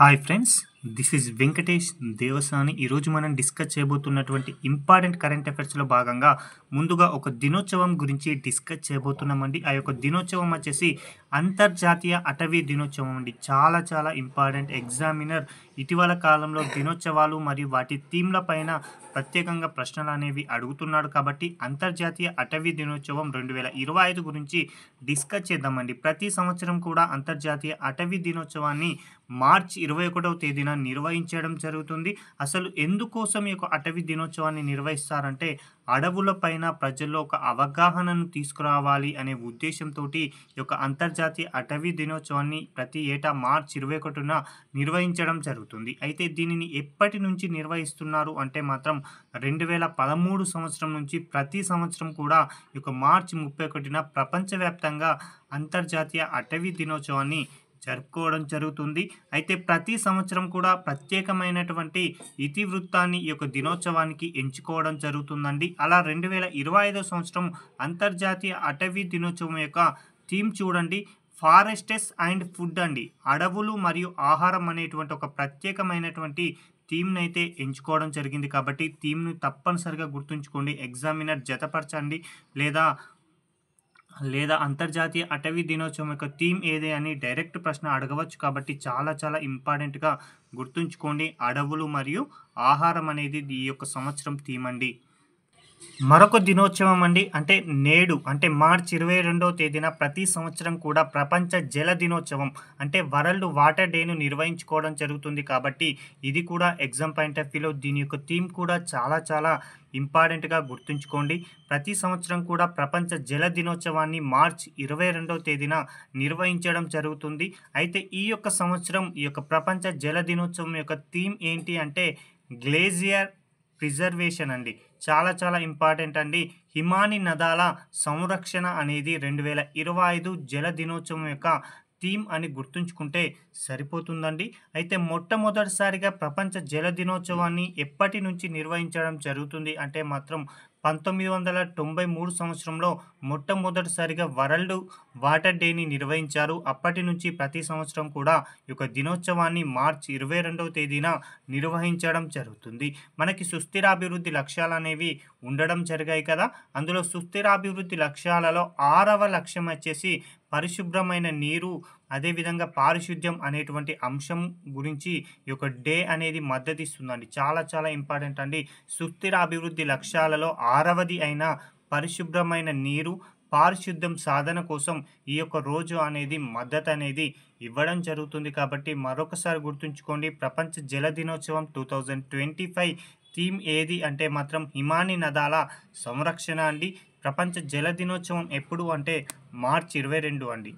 Hi friends, this is Venkatesh Devasani. ఈరోజు మనం discuss చేయబోతున్నటువంటి important current అఫైర్స్లో భాగంగా ముందుగా ఒక దినోత్సవం గురించి డిస్కస్ చేయబోతున్నామండి. ఆ యొక్క దినోత్సవం వచ్చేసి అంతర్జాతీయ అటవీ దినోత్సవం అండి. చాలా చాలా ఇంపార్టెంట్. ఎగ్జామినర్ ఇటీవల కాలంలో దినోత్సవాలు మరియు వాటి థీమ్ల పైన ప్రత్యేకంగా ప్రశ్నలు అనేవి అడుగుతున్నాడు. కాబట్టి అంతర్జాతీయ అటవీ దినోత్సవం 2025 గురించి డిస్కస్ చేద్దామండి. ప్రతి సంవత్సరం కూడా అంతర్జాతీయ అటవీ దినోత్సవాన్ని మార్చి 21వ తేదీన నిర్వహించడం జరుగుతుంది. అసలు ఎందుకోసం ఈ యొక్క అటవీ దినోత్సవాన్ని నిర్వహిస్తారంటే అడవుల పైన ప్రజల్లో ఒక అవగాహనను తీసుకురావాలి అనే ఉద్దేశంతో ఈ యొక్క అంతర్జాతీయ అటవీ దినోత్సవాన్ని ప్రతి ఏటా మార్చి 21న నిర్వహించడం జరుగుతుంది. అయితే దీనిని ఎప్పటి నుంచి నిర్వహిస్తున్నారు అంటే మాత్రం 2013 సంవత్సరం నుంచి ప్రతి సంవత్సరం కూడా ఈ యొక్క మార్చి 31న ప్రపంచవ్యాప్తంగా అంతర్జాతీయ అటవీ దినోత్సవాన్ని జరుపుకోవడం జరుగుతుంది. అయితే ప్రతి సంవత్సరం కూడా ప్రత్యేకమైనటువంటి ఇతివృత్తాన్ని ఈ యొక్క దినోత్సవానికి ఎంచుకోవడం జరుగుతుందండి. అలా 2025 సంవత్సరం అంతర్జాతీయ అటవీ దినోత్సవం యొక్క థీమ్ చూడండి, ఫారెస్టెస్ అండ్ ఫుడ్ అండి. అడవులు మరియు ఆహారం అనేటువంటి ఒక ప్రత్యేకమైనటువంటి థీమ్ని అయితే ఎంచుకోవడం జరిగింది. కాబట్టి థీమ్ను తప్పనిసరిగా గుర్తుంచుకోండి. ఎగ్జామినర్ జతపరచండి లేదా అంతర్జాతీయ అటవీ దినోత్సవం యొక్క థీమ్ ఏదే అని డైరెక్ట్ ప్రశ్న అడగవచ్చు. కాబట్టి చాలా చాలా ఇంపార్టెంట్గా గుర్తుంచుకోండి. అడవులు మరియు ఆహారం అనేది ఈ యొక్క సంవత్సరం థీమ్ అండి. మరొక దినోత్సవం అండి, అంటే నేడు అంటే మార్చి 22వ తేదీన ప్రతి సంవత్సరం కూడా ప్రపంచ జల దినోత్సవం అంటే వరల్డ్ వాటర్ డేను నిర్వహించుకోవడం జరుగుతుంది. కాబట్టి ఇది కూడా ఎగ్జామ్ పాయింట్ ఆఫ్ వ్యూలో దీని యొక్క థీమ్ కూడా చాలా చాలా ఇంపార్టెంట్గా గుర్తుంచుకోండి. ప్రతి సంవత్సరం కూడా ప్రపంచ జల దినోత్సవాన్ని మార్చి 22వ తేదీన నిర్వహించడం జరుగుతుంది. అయితే ఈ యొక్క సంవత్సరం ఈ యొక్క ప్రపంచ జల దినోత్సవం యొక్క థీమ్ ఏంటి అంటే గ్లేజియర్ ప్రిజర్వేషన్ అండి. చాలా చాలా ఇంపార్టెంట్ అండి. హిమాని నదాల సంరక్షణ అనేది 2025 జల దినోత్సవం యొక్క థీమ్ అని గుర్తుంచుకుంటే సరిపోతుందండి. అయితే మొట్టమొదటిసారిగా ప్రపంచ జల దినోత్సవాన్ని ఎప్పటి నుంచి నిర్వహించడం జరుగుతుంది అంటే మాత్రం 1993 సంవత్సరంలో మొట్టమొదటిసారిగా వరల్డ్ వాటర్ డేని నిర్వహించారు. అప్పటి నుంచి ప్రతి సంవత్సరం కూడా ఈ యొక్క దినోత్సవాన్ని మార్చి 22వ తేదీన నిర్వహించడం జరుగుతుంది. మనకి సుస్థిరాభివృద్ధి లక్ష్యాలు అనేవి ఉండడం జరిగాయి కదా. అందులో సుస్థిరాభివృద్ధి లక్ష్యాలలో 6వ లక్ష్యం వచ్చేసి పరిశుభ్రమైన నీరు, అదేవిధంగా పారిశుద్ధ్యం అనేటువంటి అంశం గురించి ఈ యొక్క డే అనేది మద్దతు ఇస్తుందండి. చాలా చాలా ఇంపార్టెంట్ అండి. సుస్థిర అభివృద్ధి లక్ష్యాలలో 6వది అయిన పరిశుభ్రమైన నీరు, పారిశుద్ధ్యం సాధన కోసం ఈ యొక్క రోజు అనేది మద్దతు అనేది ఇవ్వడం జరుగుతుంది. కాబట్టి మరొకసారి గుర్తుంచుకోండి, ప్రపంచ జల దినోత్సవం 2025 థీమ్ ఏది అంటే మాత్రం హిమాని నదాల సంరక్షణ అండి. ప్రపంచ జల దినోత్సవం ఎప్పుడు అంటే మార్చి 22 అండి.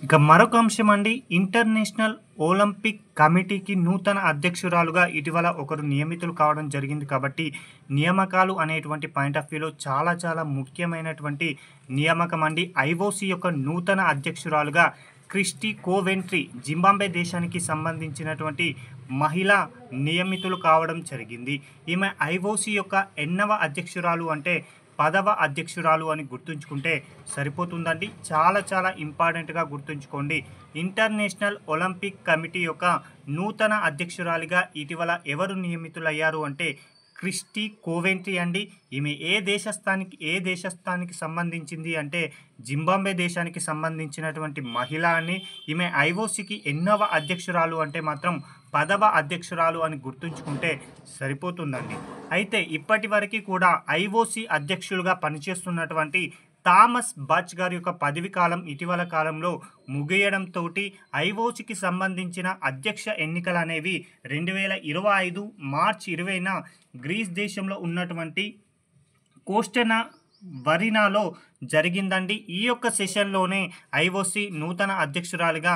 ఇక మరొక అంశం అండి, ఇంటర్నేషనల్ ఒలింపిక్ కమిటీకి నూతన అధ్యక్షురాలుగా ఇటీవల ఒకరు నియమితులు కావడం జరిగింది. కాబట్టి నియామకాలు అనేటువంటి పాయింట్ ఆఫ్ వ్యూలో చాలా చాలా ముఖ్యమైనటువంటి నియామకం అండి. ఐఓసి యొక్క నూతన అధ్యక్షురాలుగా క్రిస్టీ కోవెంట్రీ, జింబాబ్వే దేశానికి సంబంధించినటువంటి మహిళ నియమితులు కావడం జరిగింది. ఈమె ఐఓసి యొక్క ఎన్నవ అధ్యక్షురాలు అంటే 10వ అధ్యక్షురాలు అని గుర్తుంచుకుంటే సరిపోతుందండి. చాలా చాలా ఇంపార్టెంట్గా గుర్తుంచుకోండి. ఇంటర్నేషనల్ ఒలింపిక్ కమిటీ యొక్క నూతన అధ్యక్షురాలిగా ఇటీవల ఎవరు నియమితులయ్యారు అంటే క్రిస్టీ కోవెంట్రీ అండి. ఈమె ఏ దేశస్థానికి సంబంధించింది అంటే జింబాబ్వే దేశానికి సంబంధించినటువంటి మహిళ అని. ఈమె ఐఓసికి ఎన్నవ అధ్యక్షురాలు అంటే మాత్రం 10వ అధ్యక్షురాలు అని గుర్తుంచుకుంటే సరిపోతుందండి. అయితే ఇప్పటి వరకు కూడా ఐఓసి అధ్యక్షులుగా పనిచేస్తున్నటువంటి థామస్ బచ్ గారి యొక్క పదవి కాలం ఇటీవల కాలంలో ముగియడంతో ఐఓసికి సంబంధించిన అధ్యక్ష ఎన్నికలు అనేవి 2025 మార్చి 20న గ్రీస్ దేశంలో ఉన్నటువంటి కోస్టెనా వరినాలో జరిగిందండి. ఈ యొక్క సెషన్లోనే ఐఓసి నూతన అధ్యక్షురాలిగా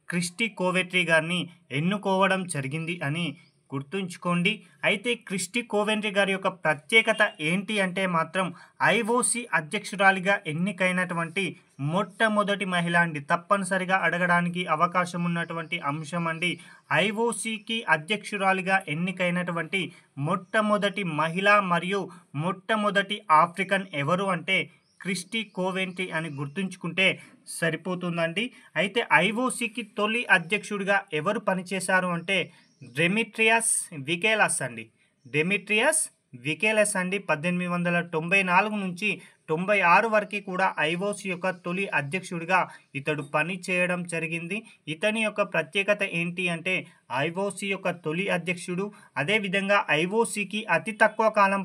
క్రిస్టీ కోవెంట్రీ గారిని ఎన్నుకోవడం జరిగింది అని గుర్తుంచుకోండి. అయితే క్రిస్టీ కోవెంట్రీ గారి యొక్క ప్రత్యేకత ఏంటి అంటే మాత్రం ఐఓసి అధ్యక్షురాలిగా ఎన్నికైనటువంటి మొట్టమొదటి మహిళ అండి. తప్పనిసరిగా అడగడానికి అవకాశం ఉన్నటువంటి అంశం అండి. ఐఓసికి అధ్యక్షురాలిగా ఎన్నికైనటువంటి మొట్టమొదటి మహిళ మరియు మొట్టమొదటి ఆఫ్రికన్ ఎవరు అంటే క్రిస్టీ కోవెంట్రీ అని గుర్తుంచుకుంటే సరిపోతుందండి. అయితే ఐఓసీకి తొలి అధ్యక్షుడిగా ఎవరు పనిచేశారు అంటే డెమిట్రియస్ వికేలస్ అండి. డెమిట్రియస్ వికేలస్ అండి. 1894 నుంచి 96 వరకు కూడా ఐఓసీ యొక్క తొలి అధ్యక్షుడిగా ఇతడు పని చేయడం జరిగింది. ఇతని యొక్క ప్రత్యేకత ఏంటి అంటే ఐఓసీ యొక్క తొలి అధ్యక్షుడు. అదేవిధంగా ఐఓసీకి అతి తక్కువ కాలం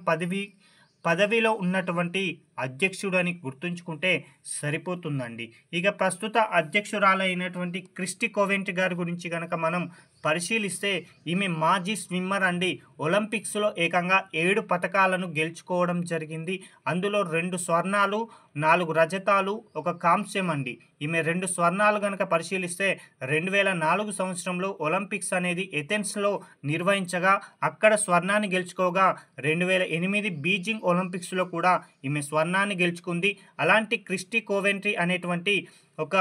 పదవిలో ఉన్నటువంటి అధ్యక్షుడని గుర్తుంచుకుంటే సరిపోతుందండి. ఇక ప్రస్తుత అధ్యక్షురాలైనటువంటి క్రిస్టి కోవెంట్ గారి గురించి కనుక మనం పరిశీలిస్తే ఈమె మాజీ స్విమ్మర్ అండి. ఒలింపిక్స్లో ఏకంగా 7 పతకాలను గెలుచుకోవడం జరిగింది. అందులో 2 స్వర్ణాలు, 4 రజతాలు, 1 కాంస్యం అండి. ఈమె 2 స్వర్ణాలు కనుక పరిశీలిస్తే 2004 సంవత్సరంలో ఒలింపిక్స్ అనేది ఎథెన్స్లో నిర్వహించగా అక్కడ స్వర్ణాన్ని గెలుచుకోగా 2008 బీజింగ్ ఒలింపిక్స్లో కూడా ఈమె స్వర్ణాన్ని గెలుచుకుంది. అలాంటి క్రిస్టి కోవెంట్రీ అనేటువంటి ఒక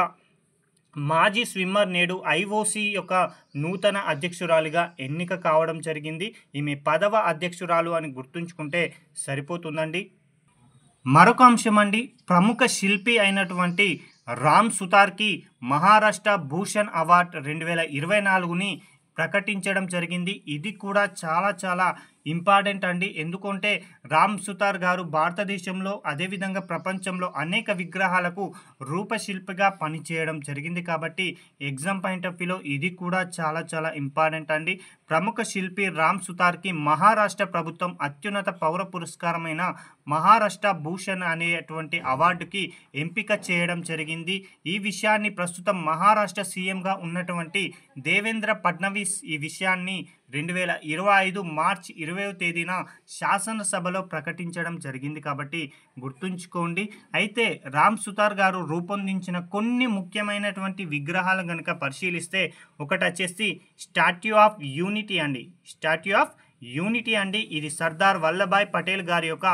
మాజీ స్విమ్మర్ నేడు ఐఓసీ యొక్క నూతన అధ్యక్షురాలిగా ఎన్నిక కావడం జరిగింది. ఈమె 10వ అధ్యక్షురాలు అని గుర్తుంచుకుంటే సరిపోతుందండి. మరొక అంశం అండి, ప్రముఖ శిల్పి అయినటువంటి రామ్ సుతార్కి మహారాష్ట్ర భూషణ్ అవార్డ్ 2024ని ప్రకటించడం జరిగింది. ఇది కూడా చాలా ఇంపార్టెంట్ అండి. ఎందుకంటే రామ్ సుతార్ గారు భారతదేశంలో అదేవిధంగా ప్రపంచంలో అనేక విగ్రహాలకు రూపశిల్పిగా పనిచేయడం జరిగింది. కాబట్టి ఎగ్జామ్ పాయింట్ ఆఫ్ వ్యూలో ఇది కూడా చాలా ఇంపార్టెంట్ అండి. ప్రముఖ శిల్పి రామ్ సుతార్కి మహారాష్ట్ర ప్రభుత్వం అత్యున్నత పౌర పురస్కారమైన మహారాష్ట్ర భూషణ్ అనేటువంటి అవార్డుకి ఎంపిక చేయడం జరిగింది. ఈ విషయాన్ని ప్రస్తుతం మహారాష్ట్ర సీఎంగా ఉన్నటువంటి దేవేంద్ర ఫడ్నవీస్ ఈ విషయాన్ని 2025 మార్చి 20వ తేదీన శాసనసభలో ప్రకటించడం జరిగింది. కాబట్టి గుర్తుంచుకోండి. అయితే రామ్ సుతార్ గారు రూపొందించిన కొన్ని ముఖ్యమైనటువంటి విగ్రహాలు కనుక పరిశీలిస్తే ఒకటి వచ్చేసి స్టాట్యూ ఆఫ్ యూనిటీ అండి. స్టాట్యూ ఆఫ్ యూనిటీ అండి. ఇది సర్దార్ వల్లభాయ్ పటేల్ గారి యొక్క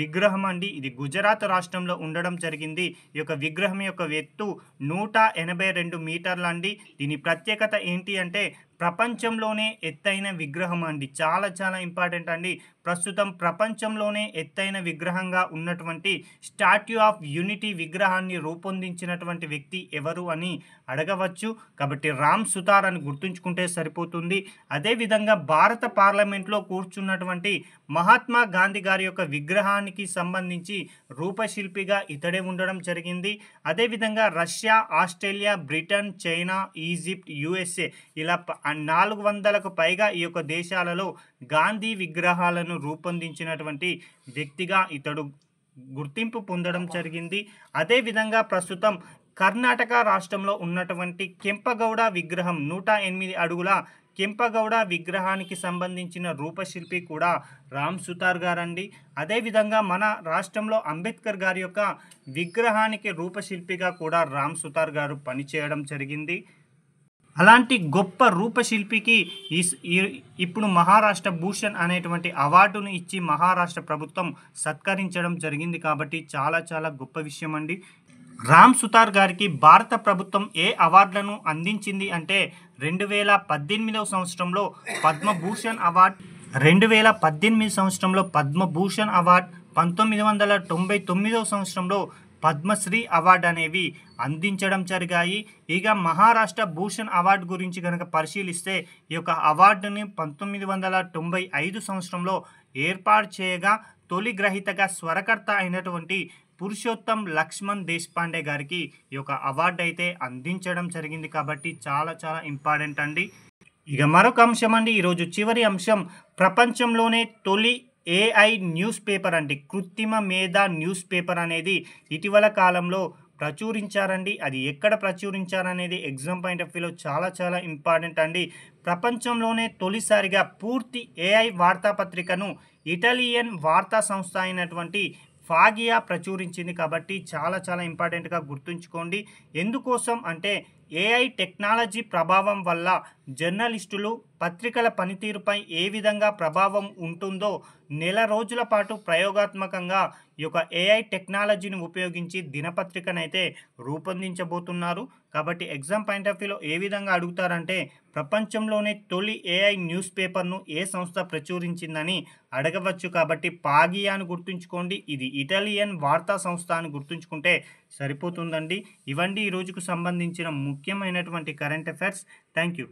విగ్రహం అండి. ఇది గుజరాత్ రాష్ట్రంలో ఉండడం జరిగింది. ఈ యొక్క విగ్రహం యొక్క ఎత్తు 182 మీటర్లు అండి. దీని ప్రత్యేకత ఏంటి అంటే ప్రపంచంలోనే ఎత్తైన విగ్రహం అండి. చాలా ఇంపార్టెంట్ అండి. ప్రస్తుతం ప్రపంచంలోనే ఎత్తైన విగ్రహంగా ఉన్నటువంటి స్టాట్యూ ఆఫ్ యూనిటీ విగ్రహాన్ని రూపొందించినటువంటి వ్యక్తి ఎవరు అని అడగవచ్చు. కాబట్టి రామ్ సుతార్ అని గుర్తుంచుకుంటే సరిపోతుంది. అదేవిధంగా భారత పార్లమెంట్లో కూర్చున్నటువంటి మహాత్మా గాంధీ గారి యొక్క విగ్రహానికి సంబంధించి రూపశిల్పిగా ఇతడే ఉండడం జరిగింది. అదేవిధంగా Russia, Australia, Britain, China, Egypt, USA ఇలా 400కు పైగా ఈ యొక్క దేశాలలో గాంధీ విగ్రహాలను రూపొందించినటువంటి వ్యక్తిగా ఇతడు గుర్తింపు పొందడం జరిగింది. అదేవిధంగా ప్రస్తుతం కర్ణాటక రాష్ట్రంలో ఉన్నటువంటి కెంపగౌడ విగ్రహం 108 అడుగుల కెంపగౌడ విగ్రహానికి సంబంధించిన రూపశిల్పి కూడా రామ్ సుతార్ గారండి. అదేవిధంగా మన రాష్ట్రంలో అంబేద్కర్ గారి యొక్క విగ్రహానికి రూపశిల్పిగా కూడా రామ్ సుతార్ గారు పనిచేయడం జరిగింది. అలాంటి గొప్ప రూపశిల్పికి ఇప్పుడు మహారాష్ట్ర భూషణ్ అనేటువంటి అవార్డును ఇచ్చి మహారాష్ట్ర ప్రభుత్వం సత్కరించడం జరిగింది. కాబట్టి చాలా గొప్ప విషయం అండి. రామ్ సుతార్ గారికి భారత ప్రభుత్వం ఏ అవార్డులను అందించింది అంటే 2018 సంవత్సరంలో పద్మభూషణ్ అవార్డ్, 2018 సంవత్సరంలో పద్మభూషణ్ అవార్డ్, 1999 సంవత్సరంలో పద్మశ్రీ అవార్డు అనేవి అందించడం జరిగాయి. ఇక మహారాష్ట్ర భూషణ్ అవార్డు గురించి కనుక పరిశీలిస్తే ఈ యొక్క అవార్డుని 1995 సంవత్సరంలో ఏర్పాటు చేయగా తొలి గ్రహీతగా స్వరకర్త అయినటువంటి పురుషోత్తం లక్ష్మణ్ దేశపాండే గారికి ఈ యొక్క అవార్డు అయితే అందించడం జరిగింది. కాబట్టి చాలా ఇంపార్టెంట్ అండి. ఇక మరొక అంశం అండి, ఈరోజు చివరి అంశం, ప్రపంచంలోనే తొలి ఏఐ న్యూస్ పేపర్ అండి. కృత్రిమ మేధ న్యూస్ పేపర్ అనేది ఇటీవల కాలంలో ప్రచురించారండి. అది ఎక్కడ ప్రచురించారనేది ఎగ్జామ్ పాయింట్ ఆఫ్ వ్యూలో చాలా ఇంపార్టెంట్ అండి. ప్రపంచంలోనే తొలిసారిగా పూర్తి ఏఐ వార్తాపత్రికను ఇటాలియన్ వార్తా సంస్థ అయినటువంటి ఫాగియా ప్రచురించింది. కాబట్టి చాలా ఇంపార్టెంట్గా గుర్తుంచుకోండి. ఎందుకోసం అంటే ఏఐ టెక్నాలజీ ప్రభావం వల్ల జర్నలిస్టులు పత్రికల పనితీరుపై ఏ విధంగా ప్రభావం ఉంటుందో నెల రోజుల పాటు ప్రయోగాత్మకంగా ఈ యొక్క ఏఐ టెక్నాలజీని ఉపయోగించి దినపత్రికనైతే రూపొందించబోతున్నారు. కాబట్టి ఎగ్జామ్ పాయింట్ ఆఫ్ వ్యూలో ఏ విధంగా అడుగుతారంటే, ప్రపంచంలోనే తొలి ఏఐ న్యూస్ పేపర్‌ను ఏ సంస్థ ప్రచురించిందని అడగవచ్చు. కాబట్టి పాగియా అని గుర్తుంచుకోండి. ఇది ఇటాలియన్ వార్తా సంస్థ అని గుర్తుంచుకుంటే సరిపోతుందండి. ఇవండి ఈ రోజుకు సంబంధించిన ముఖ్యమైనటువంటి కరెంట్ అఫైర్స్. Thank you.